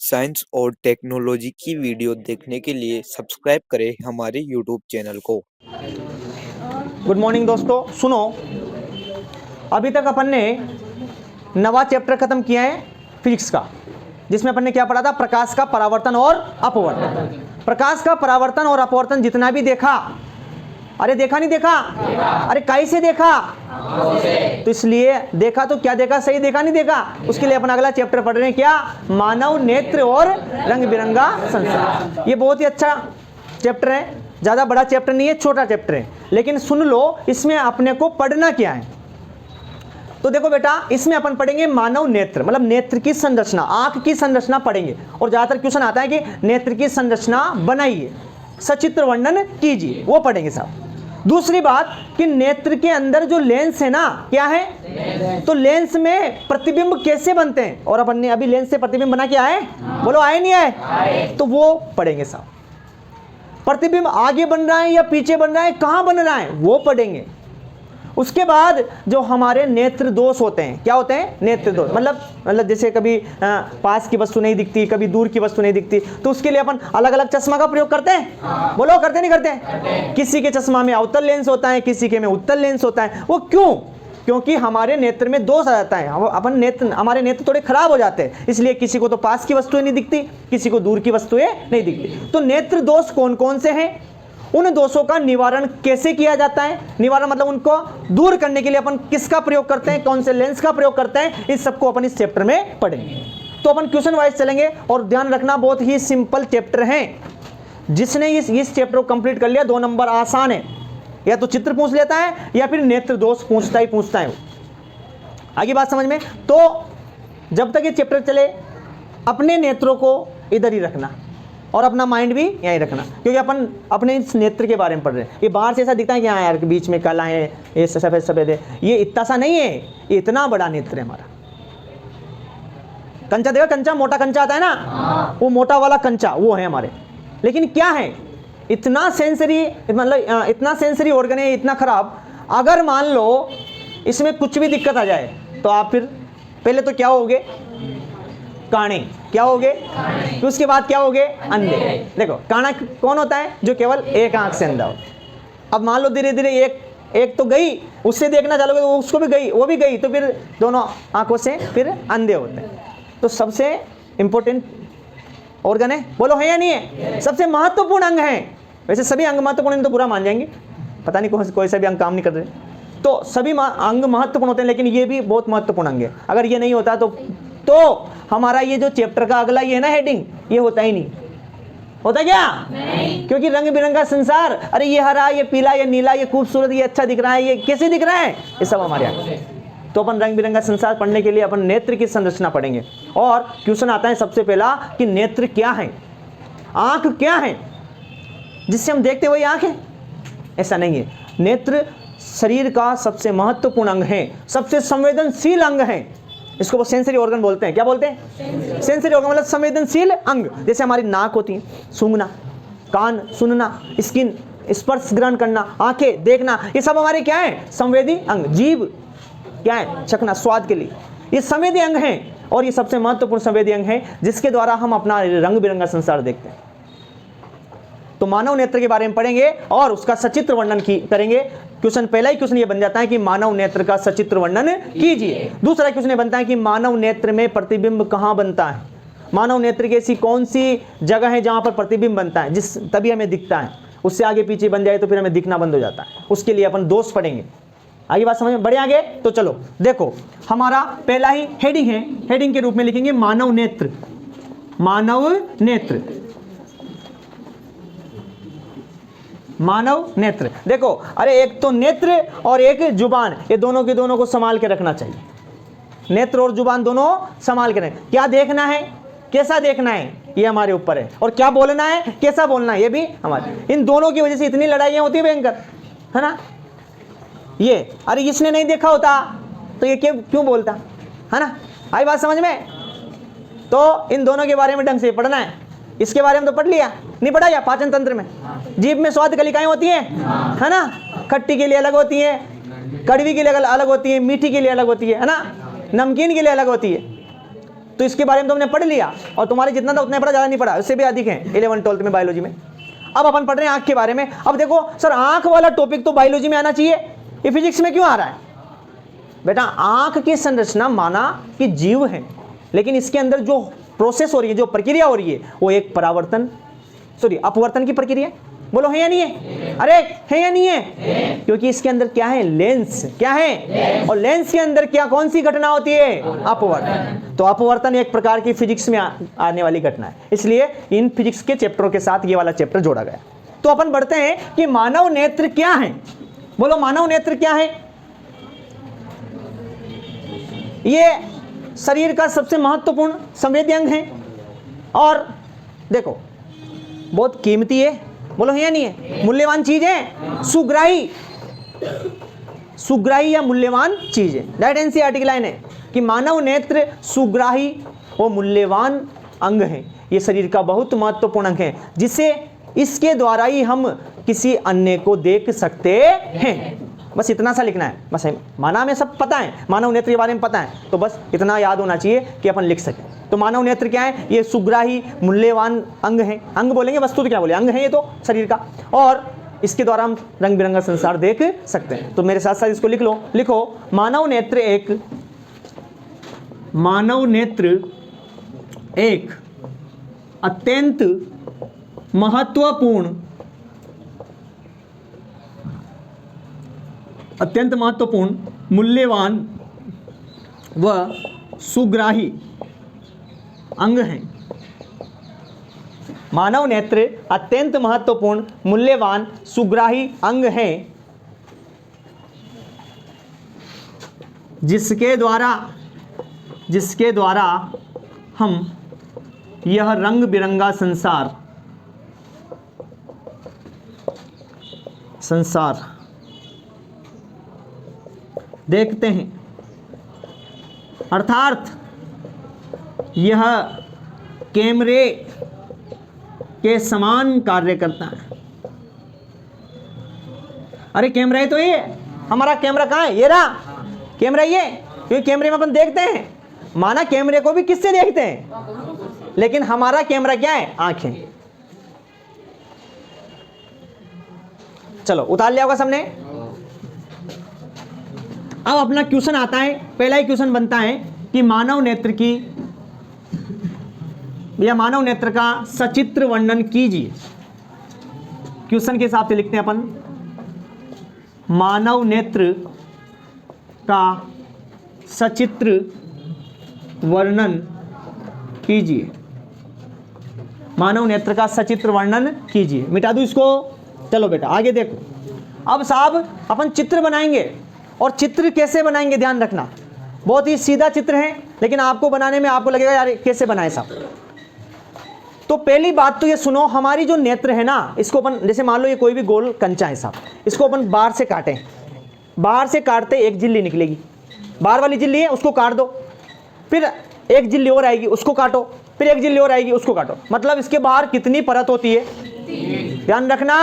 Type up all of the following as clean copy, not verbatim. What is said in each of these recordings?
Science और technology की video देखने के लिए सब्सक्राइब करें हमारे यूट्यूब चैनल को। गुड मॉर्निंग दोस्तों, सुनो। अभी तक अपन ने नवा चैप्टर खत्म किया है फिजिक्स का, जिसमें अपन ने क्या पढ़ा था? प्रकाश का परावर्तन और अपवर्तन। प्रकाश का परावर्तन और अपवर्तन जितना भी देखा, अरे देखा नहीं देखा? अरे कैसे देखा? तो इसलिए देखा तो क्या देखा? सही देखा नहीं देखा? उसके लिए अपन अगला चैप्टर पढ़ रहे हैं, क्या? मानव नेत्र और रंग बिरंगा संसार। ये बहुत ही अच्छा चैप्टर है, ज़्यादा बड़ा चैप्टर नहीं है, छोटा चैप्टर है, लेकिन सुन लो इसमें अपने को पढ़ना क्या है। तो देखो बेटा, इसमें अपन पढ़ेंगे मानव नेत्र, मतलब नेत्र की संरचना, आंख की संरचना पढ़ेंगे। और ज़्यादातर क्वेश्चन आता है कि नेत्र की संरचना बनाइए, सचित्र वर्णन कीजिए, वो पढ़ेंगे साहब। दूसरी बात कि नेत्र के अंदर जो लेंस है ना, क्या है? तो लेंस में प्रतिबिंब कैसे बनते हैं, और अपन ने अभी लेंस से प्रतिबिंब बना के आए? बोलो आए नहीं आए? तो वो पढ़ेंगे साहब। प्रतिबिंब आगे बन रहा है या पीछे बन रहा है, कहां बन रहा है, वो पढ़ेंगे। उसके बाद जो हमारे नेत्र दोष होते हैं, क्या होते हैं? नेत्र दोष मतलब जैसे कभी पास की वस्तु नहीं दिखती, कभी दूर की वस्तु नहीं दिखती, तो उसके लिए अपन अलग अलग चश्मा का प्रयोग करते हैं। बोलो करते नहीं करते? किसी के चश्मा में अवतल लेंस होता है, किसी के में उत्तल लेंस होता है। वो क्यों? क्योंकि हमारे नेत्र में दोष आ जाता है, हमारे नेत्र थोड़े खराब हो जाते हैं, इसलिए किसी को तो पास की वस्तुएं नहीं दिखती, किसी को दूर की वस्तुएं नहीं दिखती। तो नेत्र दोष कौन कौन से हैं, उन दोषों का निवारण कैसे किया जाता है, निवारण मतलब उनको दूर करने के लिए अपन किसका प्रयोग करते हैं, कौन से लेंस का प्रयोग करते हैं, इस सबको अपन इस चैप्टर में पढ़ेंगे। तो अपन क्वेश्चन वाइज चलेंगे, और ध्यान रखना बहुत ही सिंपल चैप्टर है। जिसने इस चैप्टर को कंप्लीट कर लिया, 2 नंबर आसान है। या तो चित्र पूछ लेता है या फिर नेत्र दोष पूछता है वो। आगे बात समझ में? तो जब तक ये चैप्टर चले, अपने नेत्रों को इधर ही रखना और अपना माइंड भी यहीं रखना, क्योंकि अपन अपने इस नेत्र के बारे में पढ़ रहे हैं। ये बाहर से ऐसा दिखता है कि हाँ यार बीच में काला है, ये सफेद सफेद है, ये इतना सा नहीं है, ये इतना बड़ा नेत्र है हमारा। कंचा देखा, कंचा मोटा कंचा आता है ना, वो मोटा वाला कंचा वो है हमारे। लेकिन क्या है, इतना सेंसरी, मतलब इतना सेंसरी ऑर्गन है, इतना खराब। अगर मान लो इसमें कुछ भी दिक्कत आ जाए तो आप फिर पहले तो क्या होगे? काणे। क्या होगे? फिर उसके बाद क्या होगे? अंधे। देखो काना कौन होता है? जो केवल एक आंख से अंधा हो। अब मान लो धीरे धीरे एक तो गई, उससे देखना चालोगे तो उसको भी गई, वो भी गई, तो फिर दोनों आंखों से फिर अंधे होते हैं। तो सबसे इंपॉर्टेंट ऑर्गन है, बोलो है या नहीं है? सबसे महत्वपूर्ण अंग है। वैसे सभी अंग महत्वपूर्ण तो पूरा मान जाएंगे, पता नहीं कोई सा भी अंग काम नहीं कर रहे, तो सभी अंग महत्वपूर्ण होते हैं, लेकिन ये भी बहुत महत्वपूर्ण अंग है। अगर ये नहीं होता तो हमारा ये जो चैप्टर का अगला ये है ना हेडिंग, ये होता ही नहीं। होता क्या? नहीं। क्योंकि रंग बिरंगा संसार, अरे ये हरा, ये पीला, ये नीला, ये खूबसूरत, ये अच्छा दिख रहा है, ये कैसे दिख रहा है, ये सब हमारे यहाँ। तो अपन रंग बिरंगा संसार पढ़ने के लिए अपन नेत्र की संरचना पढ़ेंगे। और क्वेश्चन आता है सबसे पहला कि नेत्र क्या है, आंख क्या है, जिससे हम देखते वही आंख है? ऐसा नहीं है। नेत्र शरीर का सबसे महत्वपूर्ण अंग है, सबसे संवेदनशील अंग है। इसको वो सेंसरी ऑर्गन बोलते हैं। क्या बोलते हैं? सेंसरी ऑर्गन मतलब संवेदनशील अंग। जैसे हमारी नाक होती है, सूंघना, कान सुनना, स्किन स्पर्श ग्रहण करना, आंखें देखना, ये सब हमारे क्या है? संवेदी अंग। जीभ क्या है? चखना, स्वाद के लिए। ये संवेदी अंग है, और ये सबसे महत्वपूर्ण संवेदी अंग है, जिसके द्वारा हम अपना रंग बिरंगा संसार देखते हैं। तो मानव नेत्र के बारे में पढ़ेंगे और उसका सचित्र वर्णन करेंगे। क्वेश्चन पहला ही क्वेश्चन ये बन जाता है कि मानव नेत्र का सचित्र वर्णन कीजिए। दूसरा क्वेश्चन ये बनता है कि मानव नेत्र में प्रतिबिंब कहाँ बनता है, मानव नेत्र की ऐसी कौन सी जगह है जहां पर प्रतिबिंब बनता है, तभी हमें दिखता है। उससे आगे पीछे बन जाए तो फिर हमें दिखना बंद हो जाता है। उसके लिए अपन दोष पढ़ेंगे। आगे बात समझ में? बढ़े आगे? तो चलो देखो, हमारा पहला ही हेडिंग है, हेडिंग के रूप में लिखेंगे मानव नेत्र। मानव नेत्र, मानव नेत्र। देखो, अरे एक तो नेत्र और एक जुबान, ये दोनों के दोनों को संभाल के रखना चाहिए। नेत्र और जुबान दोनों संभाल के रखें। क्या देखना है, कैसा देखना है, ये हमारे ऊपर है। और क्या बोलना है, कैसा बोलना है, ये भी हमारे। इन दोनों की वजह से इतनी लड़ाइयाँ होती है भयंकर, है ना। ये अरे इसने नहीं देखा होता तो ये क्यों बोलता, है ना। आई बात समझ में? तो इन दोनों के बारे में ढंग से पढ़ना है। इसके बारे में तो पढ़ लिया, नहीं पढ़ा? या पाचन तंत्र में जीभ में स्वाद कलिकाएं होती हैं, है ना। खट्टी के लिए अलग होती है, कड़वी के लिए अलग होती है, मीठी के लिए अलग होती है ना, नमकीन के लिए अलग होती है। तो इसके बारे में तो हमने पढ़ लिया, और तुम्हारे जितना था उतना पढ़ा, ज़्यादा नहीं पढ़ा, उससे भी अधिक है 11 12 में बायोलॉजी में। अब अपन पढ़ रहे हैं आँख के बारे में। अब देखो सर, आँख वाला टॉपिक तो बायोलॉजी में आना चाहिए, ये फिजिक्स में क्यों आ रहा है? बेटा आँख की संरचना माना कि जीव है, लेकिन इसके अंदर जो प्रोसेस हो रही है, जो प्रक्रिया हो रही है, वो एक अपवर्तन की प्रक्रिया। बोलो है या नहीं है? अरे है या नहीं है? क्योंकि इसके अंदर क्या है? लेंस। क्या है? और लेंस के अंदर क्या, कौन सी घटना होती है? अपवर्तन। तो अपवर्तन एक प्रकार की फिजिक्स में आने वाली घटना है, इसलिए इन फिजिक्स के चैप्टरों के साथ ये वाला चैप्टर जोड़ा गया। तो अपन बढ़ते हैं कि मानव नेत्र क्या है। बोलो मानव नेत्र क्या है? ये शरीर का सबसे महत्वपूर्ण संवेदी अंग है, और देखो बहुत कीमती है। बोलो है या नहीं है? मूल्यवान चीज है, सुग्राही या मूल्यवान चीज है। दैट एनसीईआरटी की लाइन है कि मानव नेत्र सुग्राही और मूल्यवान अंग है। ये शरीर का बहुत महत्वपूर्ण अंग है, जिसे इसके द्वारा ही हम किसी अन्य को देख सकते हैं। बस इतना सा लिखना है, बस माना में सब पता है, मानव नेत्र के बारे में पता है, तो बस इतना याद होना चाहिए कि अपन लिख सकें। तो मानव नेत्र क्या है? ये सुग्राही मूल्यवान अंग है। अंग बोलेंगे, वस्तु तो क्या बोले, अंग है ये तो शरीर का, और इसके द्वारा हम रंग बिरंगा संसार देख सकते हैं। तो मेरे साथ साथ इसको लिख लो। लिखो मानव नेत्र एक अत्यंत महत्वपूर्ण मूल्यवान व सुग्राही अंग है। मानव नेत्र अत्यंत महत्वपूर्ण मूल्यवान सुग्राही अंग है, जिसके द्वारा हम यह रंग बिरंगा संसार देखते हैं। अर्थात यह कैमरे के समान कार्य करता है। अरे कैमरा है तो ये हमारा कैमरा कहाँ है? ये रहा कैमरा, ये क्योंकि कैमरे में अपन देखते हैं। माना कैमरे को भी किससे देखते हैं, लेकिन हमारा कैमरा क्या है? आंखें। चलो उतार लिया होगा सबने। अब अपना क्वेश्चन आता है, पहला ही क्वेश्चन बनता है कि मानव नेत्र का सचित्र वर्णन कीजिए। क्वेश्चन के हिसाब से लिखते हैं अपन, मानव नेत्र का सचित्र वर्णन कीजिए। मानव नेत्र का सचित्र वर्णन कीजिए। मिटा दूं इसको? चलो बेटा आगे देखो। अब साहब अपन चित्र बनाएंगे, और चित्र कैसे बनाएंगे ध्यान रखना। बहुत ही सीधा चित्र है, लेकिन आपको बनाने में आपको लगेगा यार कैसे बनाए साहब। तो पहली बात तो ये सुनो, हमारी जो नेत्र है ना, इसको अपन जैसे मान लो ये कोई भी गोल कंचा है साहब, इसको अपन बाहर से काटें। बाहर से काटते एक झिल्ली निकलेगी, बाहर वाली झिल्ली है उसको काट दो, फिर एक झिल्ली और आएगी उसको काटो, फिर एक झिल्ली और आएगी उसको काटो। मतलब इसके बाहर कितनी परत होती है? ध्यान रखना।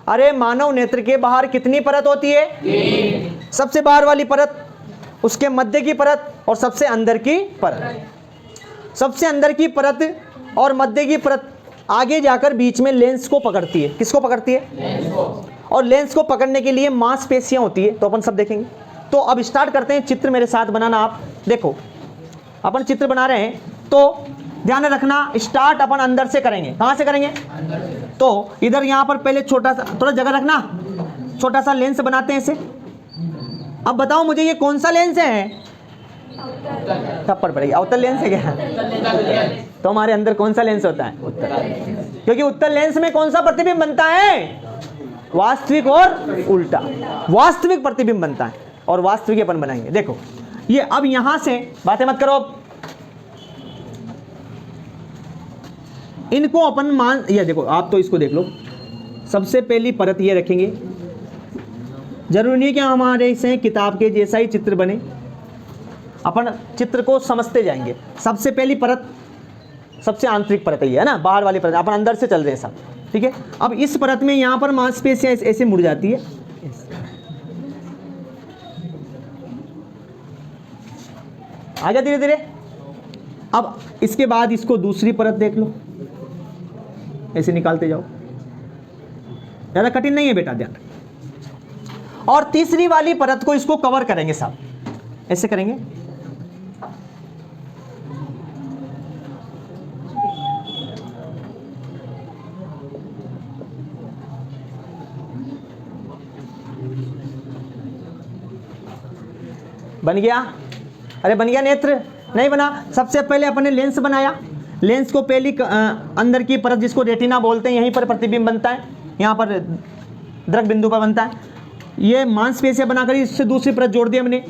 अरे मानव नेत्र के बाहर कितनी परत होती है? सबसे बाहर वाली परत, उसके मध्य की परत, और सबसे अंदर की परत। सबसे अंदर की परत और मध्य की परत आगे जाकर बीच में लेंस को पकड़ती है। किसको पकड़ती है? लेंस को। और लेंस को पकड़ने के लिए मांसपेशियां होती है, तो अपन सब देखेंगे। तो अब स्टार्ट करते हैं चित्र मेरे साथ बनाना। आप देखो अपन चित्र बना रहे हैं, तो ध्यान रखना स्टार्ट अपन अंदर से करेंगे। कहां से करेंगे? अंदर से। तो इधर यहां पर पहले छोटा सा, थोड़ा जगह रखना, छोटा सा लेंस बनाते हैं इसे। अब बताओ मुझे ये कौन सा लेंस है? थप्पड़ पड़ेगी। अवतल लेंस है क्या? तो हमारे अंदर कौन सा लेंस होता है? उत्तल। क्योंकि उत्तल लेंस में कौन सा प्रतिबिंब बनता है? वास्तविक और उल्टा। वास्तविक प्रतिबिंब बनता है, और वास्तविक अपन बनाएंगे। देखो ये अब यहां से बातें मत करो, इनको अपन मान, ये देखो आप तो इसको देख लो। सबसे पहली परत ये रखेंगे। जरूरी नहीं कि हमारे से किताब के जैसा ही चित्र बने, अपन चित्र को समझते जाएंगे। सबसे पहली परत सबसे आंतरिक परत ही है ना, बाहर वाली परत। अपन अंदर से चल रहे हैं सब, ठीक है। अब इस परत में यहाँ पर मांसपेशियां ऐसे मुड़ जाती है, आ जा धीरे धीरे। अब इसके बाद इसको दूसरी परत देख लो, ऐसे निकालते जाओ, ज़्यादा कठिन नहीं है बेटा, ध्यान। और तीसरी वाली परत को इसको कवर करेंगे साहब, ऐसे करेंगे। बन गया? अरे बन गया नेत्र? नहीं बना। सबसे पहले अपने लेंस बनाया, लेंस को पहली अंदर की परत जिसको रेटिना बोलते हैं, यहीं पर प्रतिबिंब बनता है, यहाँ पर दृक बिंदु पर बनता है। ये मांसपेशियां बनाकर इससे दूसरी परत जोड़ दी हमने,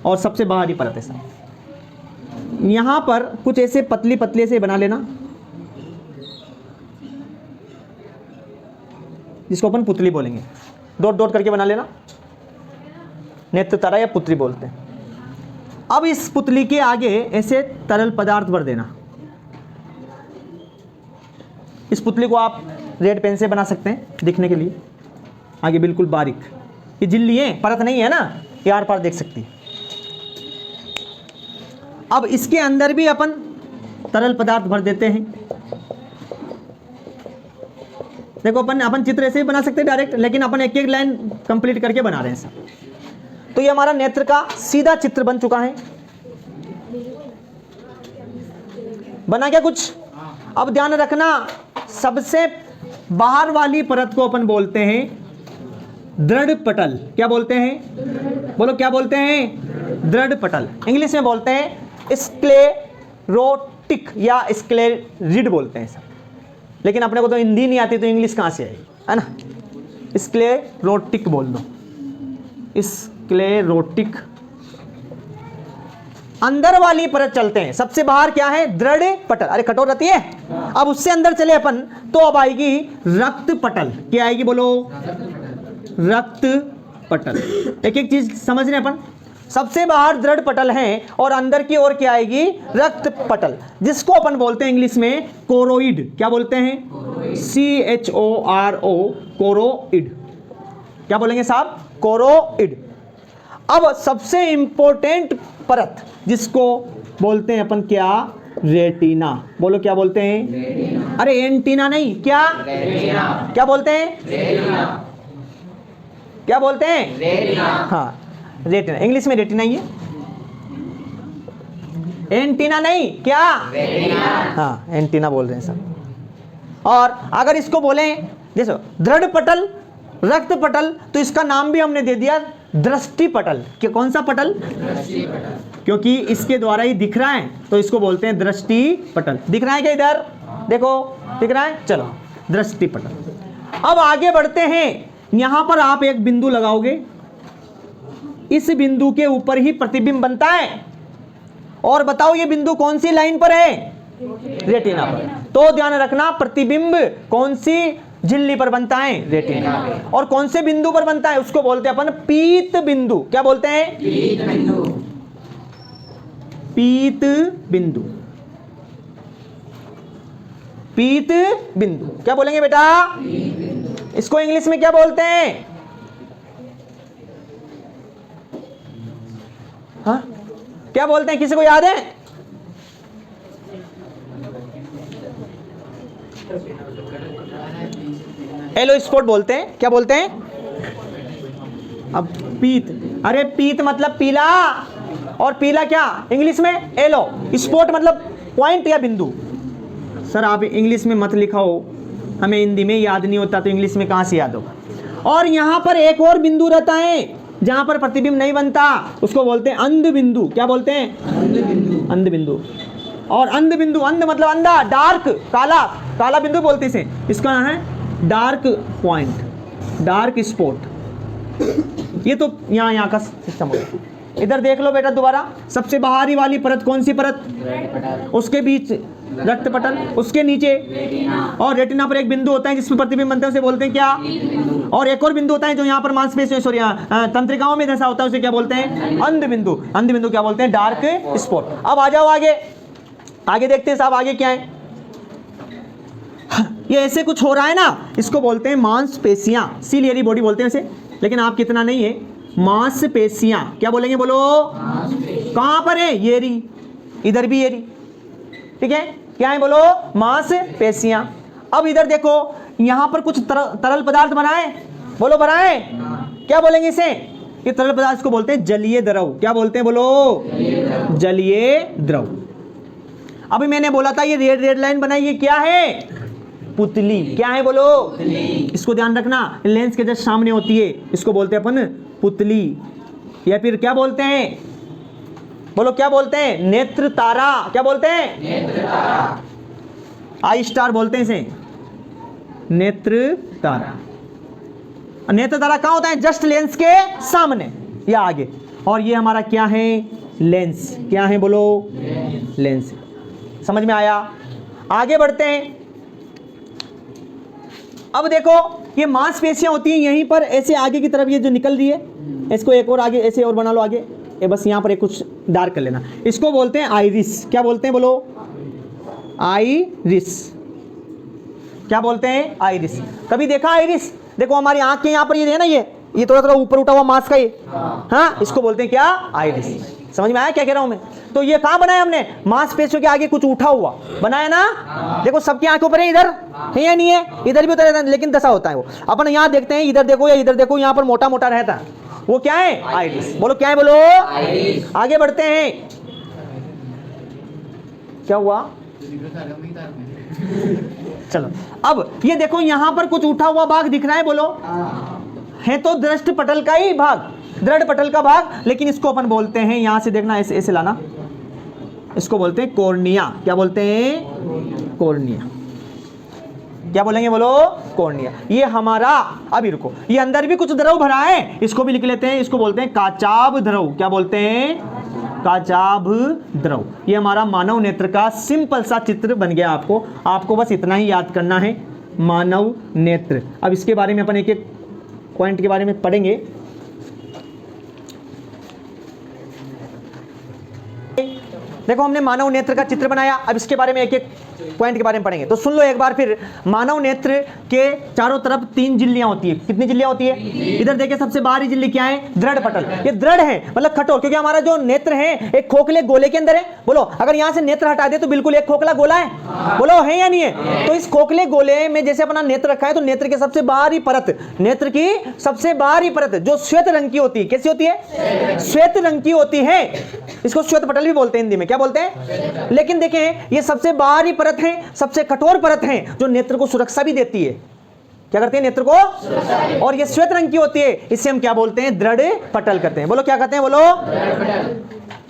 और सबसे बाहरी परत है साहब। यहाँ पर कुछ ऐसे पतली पतली से बना लेना, जिसको अपन पुतली बोलेंगे, डॉट डॉट करके बना लेना, नेत्र तारा या पुतली बोलते हैं। अब इस पुतली के आगे ऐसे तरल पदार्थ भर देना। इस पुतली को आप रेड पेन से बना सकते हैं दिखने के लिए, आगे बिल्कुल बारीक। ये झिल्ली है, परत नहीं है ना, ये आर पार देख सकती है। अब इसके अंदर भी अपन तरल पदार्थ भर देते हैं। देखो अपन चित्र ऐसे ही बना सकते हैं डायरेक्ट, लेकिन अपन एक एक लाइन कंप्लीट करके बना रहे हैं सब। तो ये हमारा नेत्र का सीधा चित्र बन चुका है। बना क्या कुछ? अब ध्यान रखना, सबसे बाहर वाली परत को अपन बोलते हैं दृढ़ पटल। क्या बोलते हैं? बोलो क्या बोलते हैं? दृढ़ पटल। इंग्लिश में बोलते हैं स्क्लेरोटिक या स्क्लेरिड बोलते हैं सब, लेकिन अपने को तो हिंदी नहीं आती तो इंग्लिश कहाँ से आएगी, है ना? स्क्लेरोटिक बोल दो, स्क्लेरोटिक। अंदर वाली परत चलते हैं, सबसे बाहर क्या है? दृढ़ पटल। अरे कठोर रहती है। अब उससे अंदर चले अपन तो अब आएगी रक्त पटल। क्या आएगी बोलो? रक्त पटल। एक एक चीज समझ रहे अपन। सबसे बाहर दृढ़ पटल है और अंदर की ओर क्या आएगी? रक्त पटल, जिसको अपन बोलते हैं इंग्लिश में कोरोइड। क्या बोलते हैं? CHORO, choroid. क्या बोलेंगे साहब? कोरोइड। अब सबसे इंपॉर्टेंट परत जिसको बोलते हैं अपन क्या? रेटिना। बोलो क्या बोलते हैं? रेटिना। अरे एंटीना नहीं, क्या? रेटिना। क्या बोलते हैं? रेटिना। क्या बोलते हैं? रेटिना। हाँ, रेटिना। इंग्लिश में रेटिना ही है, एंटीना नहीं। क्या? रेटिना। हाँ, एंटीना बोल रहे हैं सब। और अगर इसको बोलें जैसे दृढ़ पटल, रक्त पटल, तो इसका नाम भी हमने दे दिया दृष्टि पटल। क्या? कौन सा पटल? दृष्टि पटल, क्योंकि इसके द्वारा ही दिख रहा है तो इसको बोलते हैं दृष्टि पटल। दिख रहा है क्या इधर? देखो दिख रहा है, चलो दृष्टि पटल। अब आगे बढ़ते हैं। यहां पर आप एक बिंदु लगाओगे, इस बिंदु के ऊपर ही प्रतिबिंब बनता है। और बताओ ये बिंदु कौन सी लाइन पर है? रेटिना पर। तो ध्यान रखना, प्रतिबिंब कौन सी झिल्ली पर बनता है? रेटिना। और कौन से बिंदु पर बनता है? उसको बोलते हैं अपन पीत बिंदु। क्या बोलते हैं? पीत बिंदु। पीत बिंदु। पीत बिंदु। क्या बोलेंगे बेटा? इसको इंग्लिश में क्या बोलते हैं? हाँ, क्या बोलते हैं? किसी को याद है? एलो स्पॉट बोलते हैं। क्या बोलते हैं? अब पीत, अरे पीत मतलब पीला, और पीला क्या इंग्लिश में? एलो। स्पॉट मतलब पॉइंट या बिंदु। सर आप इंग्लिश में मत लिखाओ, हमें हिंदी में याद नहीं होता तो इंग्लिश में कहाँ से याद होगा। और यहाँ पर एक और बिंदु रहता है जहाँ पर प्रतिबिंब नहीं बनता, उसको बोलते हैं अंध बिंदु। क्या बोलते हैं? अंध बिंदु। अंध बिंदु। और अंध बिंदु, अंध मतलब अंधा, डार्क, काला, काला बिंदु बोलते हैं इसे। इसका नाम है डार्क पॉइंट, डार्क स्पॉट। ये तो यहाँ का सिस्टम हो गया। इधर देख लो बेटा दोबारा, सबसे बाहरी वाली परत कौन सी परत? उसके बीच रक्त पटल, उसके नीचे रेटिना। और रेटिना पर एक बिंदु होता है जिसमें प्रतिबिंब बनते हैं, उसे बोलते हैं क्या? और एक और बिंदु होता है जो यहाँ पर मांसपेशियों, सॉरी तंत्रिकाओं में जैसा होता है, उसे क्या बोलते हैं? अंध बिंदु। अंध बिंदु क्या बोलते हैं? Dark spot. अब आ जाओ आगे, आगे देखते हैं साहब आगे क्या है। ये ऐसे कुछ हो रहा है ना, इसको बोलते हैं मांसपेशियां, सिलियरी बॉडी बोलते हैं इसे, लेकिन आप कितना नहीं है, मांसपेशियां। क्या बोलेंगे? बोलो कहां पर है? ये रही, इधर भी ये रही, ठीक है, क्या है बोलो, मांसपेशियां। अब इधर देखो, यहां पर कुछ तरल पदार्थ बनाए, बोलो बनाए, क्या बोलेंगे इसे, ये तरल पदार्थ को बोलते हैं जलीय द्रव। क्या बोलते हैं बोलो, जलीय द्रव। अभी मैंने बोला था ये रेड रेड लाइन बनाई, ये क्या है, पुतली। क्या है बोलो, इसको ध्यान रखना, लेंस के जस्ट सामने होती है, इसको बोलते हैं अपन पुतली, या फिर क्या बोलते हैं बोलो, क्या बोलते हैं, नेत्र तारा। क्या बोलते हैं, नेत्र तारा, आई स्टार बोलते हैं इसे, नेत्र तारा। नेत्र तारा कहाँ होता है, जस्ट लेंस के सामने या आगे, और ये हमारा क्या है, लेंस। क्या है बोलो, लेंस। समझ में आया। आगे बढ़ते हैं। अब देखो ये मांसपेशियां होती हैं यहीं पर, ऐसे आगे की तरफ ये जो निकल रही है, इसको एक और आगे ऐसे और बना लो आगे, ये बस यहाँ पर एक कुछ डार्क कर लेना। इसको बोलते हैं आइरिस। क्या बोलते हैं बोलो, आइरिस। क्या बोलते हैं, आइरिस। कभी देखा आइरिस, देखो हमारी आंख के यहाँ पर ये है ना, ये थोड़ा थोड़ा ऊपर उठा हुआ मांस का ये, हाँ, इसको बोलते हैं क्या, आइरिस। समझ में आया क्या कह रहा हूं मैं। तो ये कहां बनाया हमने, मांसपेशियों के आगे कुछ उठा हुआ बनाया ना, देखो सबकी आंखों पर है, इधर है या नहीं है, इधर भी उधर, लेकिन दशा होता है वो। अपन यहाँ देखते हैं, इधर देखो या इधर देखो, यहाँ पर मोटा मोटा रहता है, वो क्या है, आइरिस। बोलो क्या है बोलो, आइरिस। आगे बढ़ते हैं, क्या हुआ, चलो अब ये देखो यहाँ पर कुछ उठा हुआ भाग दिख रहा है, बोलो है तो दृष्ट पटल का ही भाग, दृढ़ पटल का भाग, लेकिन इसको अपन बोलते हैं, यहां से देखना ऐसे ऐसे लाना, इसको बोलते हैं कॉर्निया। क्या बोलते हैं, कॉर्निया। क्या बोलेंगे बोलो, कॉर्निया। ये हमारा, अभी रुको, ये अंदर भी कुछ द्रव भरा है, इसको भी लिख लेते हैं, इसको बोलते हैं काचाभ द्रव। क्या बोलते हैं, काचाभ द्रव। ये हमारा मानव नेत्र का सिंपल सा चित्र बन गया। आपको बस इतना ही याद करना है, मानव नेत्र। अब इसके बारे में अपन एक एक पॉइंट के बारे में पढ़ेंगे। देखो हमने मानव नेत्र का चित्र बनाया, अब इसके बारे में एक एक पॉइंट के बारे में पढ़ेंगे। तो सुन लो एक बार फिर। मानव नेत्र के चारों तरफ 3 झिल्लियां होती है। कितनी झिल्लियां होती है, इधर देखिए सबसे बाहरी झिल्ली क्या है, दृढ़ पटल। ये दृढ़ है मतलब कठोर, क्योंकि हमारा जो नेत्र है एक खोखले गोले के अंदर है। बोलो अगर यहां से नेत्र हटा दे तो बिल्कुल एक खोखला गोला है, बोलो है या नहीं है। तो इस खोखले गोले में जैसे अपना नेत्र रखा है, तो नेत्र की सबसे बाहरी परत, नेत्र की सबसे बाहरी परत जो श्वेत रंग की होती है, कैसी होती है, श्वेत रंग की होती है। इसको श्वेत पटल भी बोलते हैं हिंदी में। क्या बोलते हैं, लेकिन देखें ये सबसे बाहरी परत है, सबसे कठोर परत है, जो नेत्र को सुरक्षा भी देती है। क्या करते हैं, नेत्र को, और ये श्वेत रंग की होती है, इसे हम क्या बोलते हैं, दृढ़ पटल कहते हैं। बोलो क्या कहते हैं, बोलो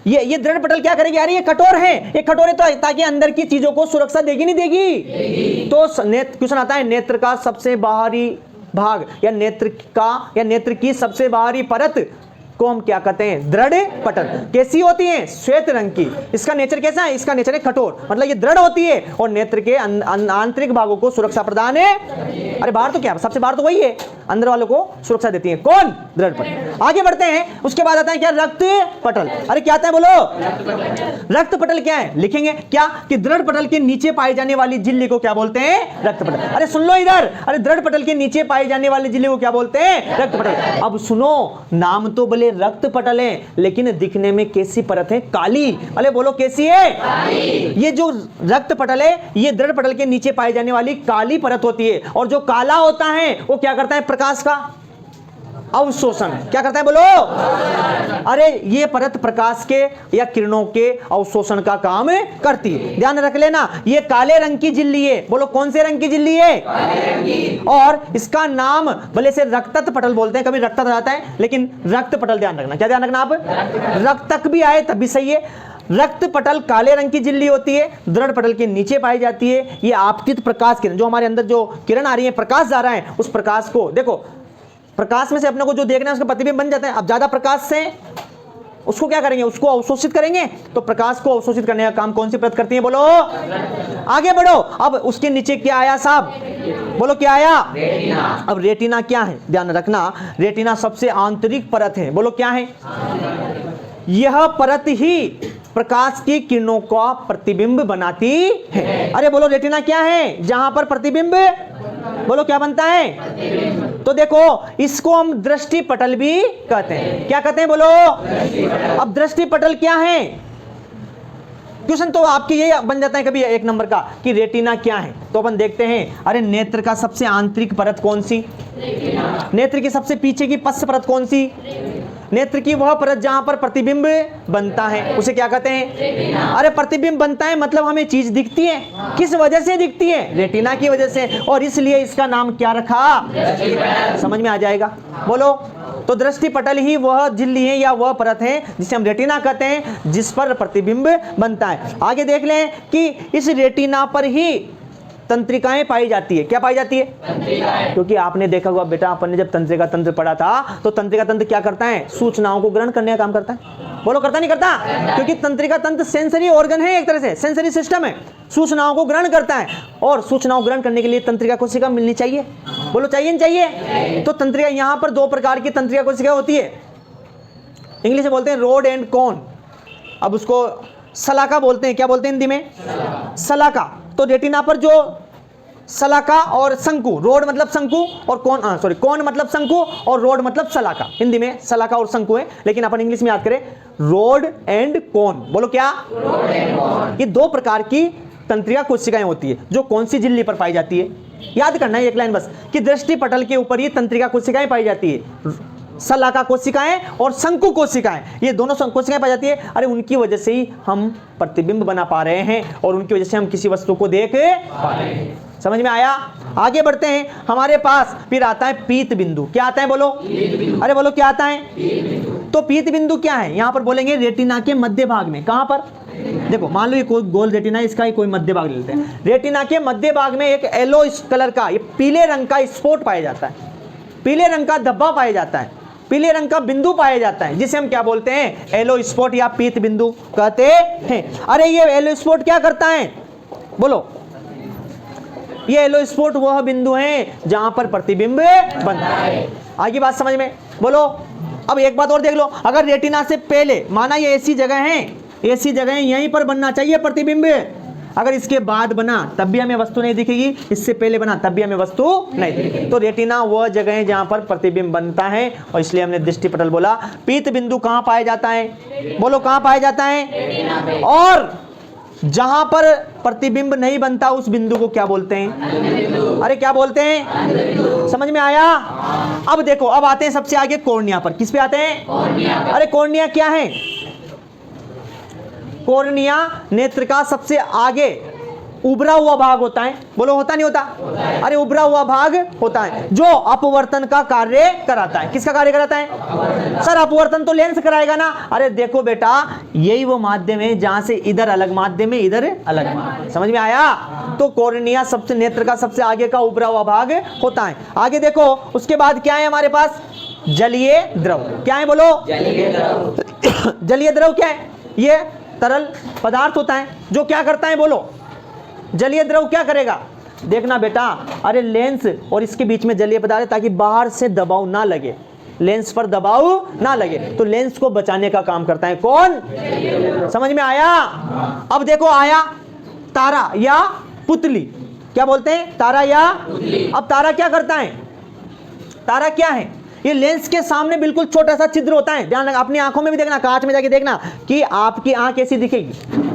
ये दृढ़ पटल क्या करेगी यार, ये कठोर है, ये कठोर है तो ताकि अंदर की चीजों को सुरक्षा देगी नहीं देगी। तो क्वेश्चन आता है, नेत्र का सबसे बाहरी भाग या नेत्र की सबसे बाहरी परत को हम क्या कहते हैं, दृढ़ पटल। कैसी होती है, श्वेत रंग की। इसका नेचर कैसा है, इसका नेचर है कठोर, मतलब ये दृढ़ होती है और नेत्र के आंतरिक भागों को सुरक्षा प्रदान है। अरे बाहर तो क्या, सबसे बाहर तो वही है, अंदर वालों को सुरक्षा देती है। कौन, दृढ़ पटल। आगे बढ़ते हैं, उसके बाद आता है क्या, रक्त पटल। अरे क्या आता है बोलो, रक्त पटल क्या है, लिखेंगे क्या कि दृढ़ पटल के नीचे पाई जाने वाली झिल्ली को क्या बोलते हैं, रक्त पटल। अरे सुन लो इधर, अरे दृढ़ पटल के नीचे पाई जाने वाली झिल्ली को क्या बोलते हैं, रक्त पटल। अब सुनो, नाम तो भले रक्त पटल है, लेकिन दिखने में कैसी परत है, काली। अरे बोलो कैसी है, काली। ये जो रक्त पटल है, ये दृढ़ पटल के नीचे पाई जाने वाली काली परत होती है, और जो काला होता है वो क्या करता है, प्रकाश का अवशोषण। क्या करता है बोलो, अरे ये परत प्रकाश के या किरणों के अवशोषण का काम करती है। ध्यान रख लेना, ये काले रंग की झिल्ली है। बोलो कौन से रंग की झिल्ली है, काले रंग की। और इसका नाम भले से रक्तत पटल बोलते हैं, कभी रक्तत आता है, लेकिन रक्त पटल ध्यान रखना। क्या ध्यान रखना आप, रक्तक भी आए तब भी सही है। रक्त पटल काले रंग की झिल्ली होती है, दृढ़ पटल के नीचे पाई जाती है। ये आपतित प्रकाश किरण, जो हमारे अंदर जो किरण आ रही है, प्रकाश जा रहा है, उस प्रकाश को देखो, प्रकाश में से अपने को जो देखना है उसका प्रतिबिंब बन जाता है। अब ज्यादा प्रकाश से उसको क्या करेंगे, उसको अवशोषित करेंगे। तो प्रकाश को अवशोषित करने का काम कौन सी परत करती है, बोलो आगे बढ़ो। अब उसके नीचे क्या आया साहब, बोलो क्या आया, रेटिना। अब रेटिना क्या है, ध्यान रखना, रेटिना सबसे आंतरिक परत है। बोलो क्या है, यह परत ही प्रकाश की किरणों का प्रतिबिंब बनाती है। अरे बोलो रेटिना क्या है, जहां पर प्रतिबिंब, बोलो क्या बनता है। तो देखो इसको हम दृष्टि पटल भी कहते हैं। क्या कहते हैं बोलो, अब दृष्टि पटल क्या है, क्वेश्चन तो आपके ये बन जाता है कभी एक नंबर का कि रेटिना क्या है। तो अपन देखते हैं, अरे नेत्र का सबसे आंतरिक परत कौन सी? नेत्र की सबसे पीछे की पश्च परत कौन सी? नेत्र की वह परत जहां पर प्रतिबिंब बनता है उसे क्या कहते हैं? अरे प्रतिबिंब बनता है मतलब हमें चीज दिखती है, किस वजह से दिखती है? रेटिना की वजह से, और इसलिए इसका नाम क्या रखा? समझ में आ जाएगा, बोलो। तो दृष्टि पटल ही वह झिल्ली है या वह परत है जिसे हम रेटिना कहते हैं, जिस पर प्रतिबिंब बनता है। आगे देख लें कि इस रेटिना पर ही तंत्रिकाएं पाई जाती है। क्या पाई जाती है? तंत्रिकाएं। क्योंकि आपने देखा होगा बेटा, अपन ने जब तंत्रिका तंत्र पढ़ा था तो तंत्रिका तंत्र क्या करता है? सूचनाओं को ग्रहण करने का काम करता है। बोलो, करता नहीं करता? क्योंकि तंत्रिका तंत्र सेंसरी ऑर्गन है, एक तरह से सेंसरी सिस्टम है, सूचनाओं को ग्रहण करता है। और सूचनाओं ग्रहण करने के लिए तंत्रिका कोशिका मिलनी चाहिए। बोलो, चाहिए नहीं चाहिए? तो तंत्रिका, यहां पर दो प्रकार की तंत्रिका कोशिका होती है, इंग्लिश में बोलते हैं रोड एंड कोन। अब उसको सलाका बोलते हैं। क्या बोलते हैं हिंदी में? सलाका। तो रेटिना पर जो सलाका और शंकु, रोड मतलब शंकु और कोन, कोन मतलब शंकु और रोड मतलब सलाका। हिंदी में सलाका और शंकु है, लेकिन अपन इंग्लिश में याद करें रोड एंड कोन। बोलो क्या? रोड एंड कोन। ये दो प्रकार की तंत्रिका कोशिकाएं होती है जो कौन सी झिल्ली पर पाई जाती है? याद करना है एक लाइन बस, कि दृष्टि पटल के ऊपर ये तंत्रिका कोशिकाएं पाई जाती है, सलाका कोशिकाएं और शंकु कोशिकाएं, ये दोनों कोशिकाएं पाई जाती है। अरे उनकी वजह से ही हम प्रतिबिंब बना पा रहे हैं और उनकी वजह से हम किसी वस्तु को देख पा रहे हैं। समझ में आया? आगे बढ़ते हैं, हमारे पास फिर आता है पीत बिंदु। क्या आता है? बोलो। अरे बोलो, क्या आता है? तो पीत बिंदु क्या है? यहां पर बोलेंगे रेटिना के मध्य भाग में। कहां पर? देखो, मान लो ये कोई गोल रेटिना है, इसका ही कोई मध्य भाग ले लेते हैं। रेटिना के मध्य भाग में एक येलो कलर का, ये पीले रंग का स्पॉट पाया जाता है, पीले रंग का धब्बा पाया जाता है, पीले रंग का बिंदु पाया जाता है, जिसे हम क्या बोलते हैं? येलो स्पॉट या पीत बिंदु कहते हैं। अरे ये येलो स्पॉट क्या करता है? बोलो। ये येलो स्पॉट वह बिंदु है जहां पर प्रतिबिंब बनता है। आगे बात समझ में? बोलो। अब एक बात और देख लो, अगर रेटिना से पहले, माना ये ऐसी जगह है, ऐसी जगह यहीं पर बनना चाहिए प्रतिबिंब, अगर इसके बाद बना तब भी हमें वस्तु नहीं दिखेगी, इससे पहले बना तब भी हमें वस्तु नहीं दिखेगी। तो रेटिना वह जगह है जहां पर प्रतिबिंब बनता है, और इसलिए हमने दृष्टि पटल बोला। पीत बिंदु कहां पाया जाता है? बोलो, कहां पाया जाता है? और जहां पर प्रतिबिंब नहीं बनता उस बिंदु को क्या बोलते हैं? अरे क्या बोलते हैं? समझ में आया? अब देखो, अब आते हैं सबसे आगे कॉर्निया पर। किस पे आते हैं? अरे कॉर्निया क्या है? कॉर्निया नेत्र का सबसे आगे उभरा हुआ भाग होता है। बोलो, होता नहीं होता? अरे उभरा हुआ भाग होता है जो अपवर्तन का कार्य कराता है। किसका कार्य कराता है? सर अपवर्तन तो लेंस कराएगा ना। अरे देखो बेटा, यही वो माध्यम है जहां से इधर अलग माध्यम है, इधर अलग माध्यम। समझ में आया? तो कॉर्निया सबसे, नेत्र का सबसे आगे का उभरा हुआ भाग होता है। आगे देखो, उसके बाद क्या है हमारे पास? जलीय द्रव। क्या है? बोलो। जलीय द्रव। जलीय द्रव क्या है? ये तरल पदार्थ होता है जो क्या करता है? बोलो। जलीय द्रव क्या करेगा? देखना बेटा, अरे लेंस और इसके बीच में जलीय पदार्थ है ताकि बाहर से दबाव ना लगे, लेंस पर दबाव ना लगे, तो लेंस को बचाने का काम करता है कौन? समझ में आया? अब देखो, आया तारा या पुतली। क्या बोलते हैं? तारा या पुतली। अब तारा क्या करता है? तारा क्या है? ये लेंस के सामने बिल्कुल छोटा सा छिद्र होता है। ध्यान रखना, अपनी आंखों में भी देखना, कांच में जाके देखना कि आपकी आंख कैसी दिखेगी।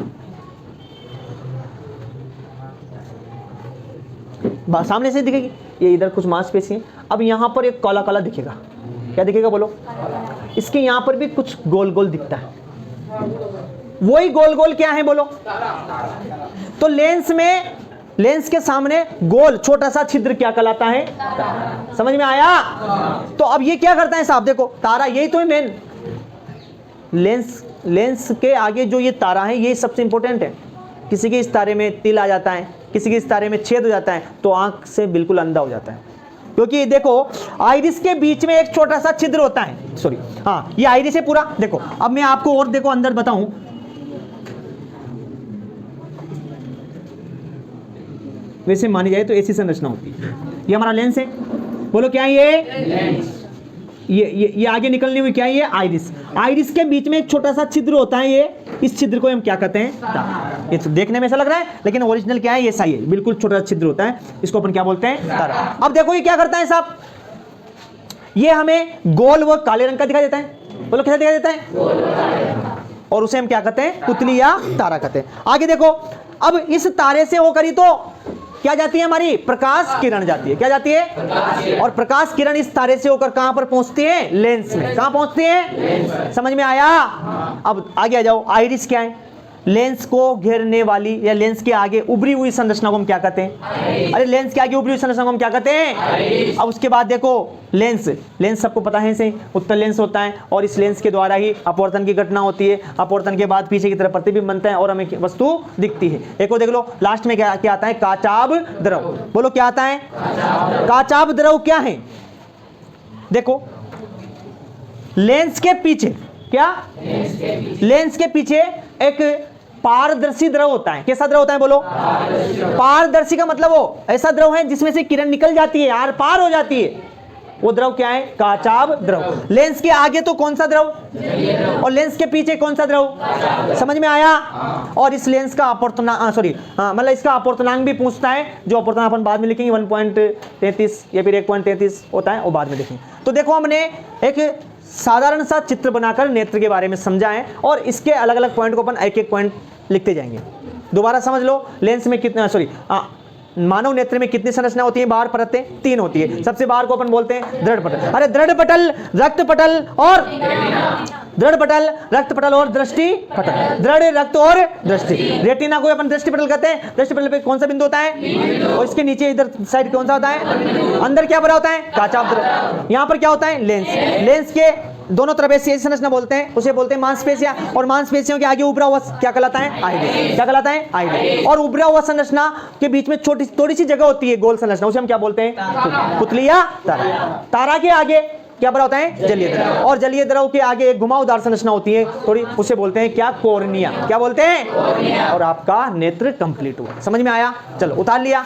सामने से दिखेगी, ये इधर कुछ मांसपेशी है। अब यहां पर एक काला काला दिखेगा। क्या दिखेगा? बोलो। इसके यहां पर भी कुछ गोल गोल दिखता है। वही गोल गोल क्या है? बोलो। तो लेंस में, लेंस के सामने गोल छोटा सा छिद्र क्या कहलाता है? समझ में आया? तो अब ये क्या करता है साहब? देखो, तारा यही तो है मेन। लेंस के आगे जो ये तारा है, ये सबसे इंपॉर्टेंट है। किसी के इस तारे में तिल आ जाता है, किसी के इस तारे में छेद हो जाता है, तो आंख से बिल्कुल अंधा हो जाता है। क्योंकि देखो, आइरिस के बीच में एक छोटा सा छिद्र होता है। सॉरी, हाँ, ये आइरिस है पूरा। देखो, अब मैं आपको और देखो अंदर बताऊं, वैसे मानी जाए तो ऐसी संरचना होती है। ये हमारा लेंस है। बोलो, क्या है ये? ये आगे निकलनी हुई क्या है? ये आइरिस। आइरिस के बीच में एक छोटा सा छिद्र होता है, ये, इस छिद्र को हम क्या कहते हैं? ये तो देखने में ऐसा लग रहा है, लेकिन ओरिजिनल क्या है? ये सही है, बिल्कुल छोटा सा छिद्र होता है, इसको अपन क्या बोलते हैं? तारा। अब देखो, ये क्या करता है साहब? ये हमें गोल व काले रंग का दिखाई देता है। बोलो, कैसा दिखाई देता है? और उसे हम क्या कहते हैं, पुतली या तारा कहते हैं। आगे देखो, अब इस तारे से होकर ही तो क्या जाती है, हमारी प्रकाश किरण जाती है। क्या जाती है, और प्रकाश किरण इस तारे से होकर कहां पर पहुंचती है, लेंस में। कहां पहुंचती है, समझ में आया। अब आगे आ जाओ, आइरिस क्या है, लेंस को घेरने वाली या लेंस के आगे उभरी हुई संरचना को हम क्या कहते हैं, अरे लेंस के आगे उभरी हुई संरचना को हम क्या कहते हैं। अब उसके बाद देखो, लेंस सबको पता है, से उत्तल लेंस होता है और इस लेंस के द्वारा ही अपवर्तन की घटना होती है। अपवर्तन के बाद पीछे की तरफ प्रतिबिंब बनता है और हमें वस्तु दिखती है। एक और देख लो, लास्ट में क्या आता है, काचाभ द्रव। बोलो क्या आता है, काचाभ द्रव क्या है। देखो, लेंस के पीछे क्या, लेंस के पीछे एक पारदर्शी द्रव होता है। कैसा द्रव होता है, बोलो। पारदर्शी का मतलब वो ऐसा द्रव है जिसमें से किरण निकल जाती है, आर पार हो जाती है, वो द्रव क्या है, काचाभ द्रव। लेंस के आगे तो कौन सा द्रव, और लेंस के पीछे कौन सा द्रव, समझ में आया। और इस लेंस का अपवर्तनांक, मतलब इसका अपवर्तनांक भी पूछता है, जो अपवर्तनांक अपन बाद में लिखेंगे, 1.33 या फिर 1.33 होता है, वो बाद में देखेंगे। तो देखो, हमने एक साधारण सा चित्र बनाकर नेत्र के बारे में समझा है और इसके अलग अलग पॉइंट को अपन एक एक पॉइंट लिखते जाएंगे। दोबारा समझ लो, लेंस में कितना, मानव नेत्र में कितनी संरचना होती है, बाहर परतें 3 होती है। सबसे बाहर को अपन बोलते हैं दृढ़ पटल। अरे दृढ़ पटल, रक्त पटल और दृढ़ पटल, रक्त पटल और दृष्टि पटल। दृढ़, रक्त और दृष्टि। रेटिना को अपन दृष्टि पटल कहते हैं। दृष्टि पटल पे कौन सा बिंदु होता है, और इसके नीचे इधर साइड कौन सा होता है, अंदर क्या भरा होता है, काचाभ द्रव। यहाँ पर क्या होता है, लेंस। लेंस के दोनों तरफ ऐसी संरचना बोलते हैं, उसे बोलते हैं मांसपेशियां, और मांसपेशियों के आगे उभरा हुआ क्या कहलाता है, आइरिस। क्या कहलाता है, आइरिस। और उभरा हुआ संरचना के बीच में छोटी थोड़ी सी जगह होती है, गोल संरचना, उसे हम क्या बोलते हैं, पुतली या तारा। तारा के आगे क्या भरा होता है, जलीय द्रव। और जलीय द्रव के आगे एक घुमावदार संरचना होती है थोड़ी, उसे बोलते हैं क्या, कॉर्निया। क्या बोलते हैं, और आपका नेत्र कंप्लीट हुआ। समझ में आया, चलो उतार लिया।